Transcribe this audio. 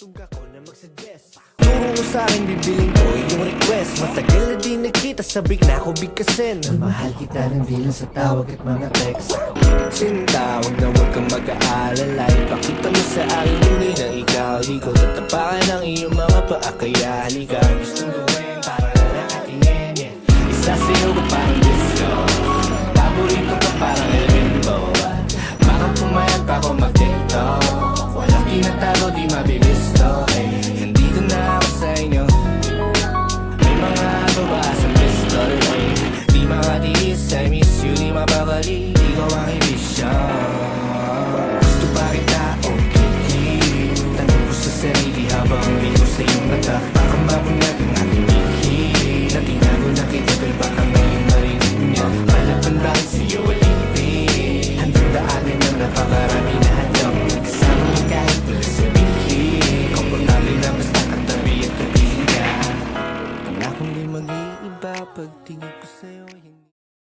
Umiintog ako na mag-suggest. Turo mo sa'kin, bibiling ko yung request. Matagal na di nagkita, sabik na ako bigkasin. Mahal kita ng di lang sa tawag at mga text. Sinta, huwag na huwag kang mag-aalala. Ipakita mo sa akin hindi na ikaw. Di ko tatapakan ang iyong mga paa. Kaya halika, gustong gawin para lalakatingin, yeah. Isasayaw ka parang disco, paborito ka parang elemento. Baka pumayag pa ako mag-tiktok. Walang tinatago, di mabibisto, eh. Nandito na ako sa inyo. May mga babas ang pistol, eh. Di makatiis, I miss you, di mapakali. Ikaw ang ibisyon. Gusto pa kita, okay. Tanong ko sa sarili habang biko sa iyong mata. Baka mabunyag ang aking bihis. Natinago na kita, pero baka ngayon marinig niya. Malaban bakit sa'yo alipin. Handang daanan ng napakarami na hadlang. Kasama mo kahit wala sabihin. Komportable na basta katabi at kapihin ka. Pangakong di mag-iiba pagtingin ko sa'yo.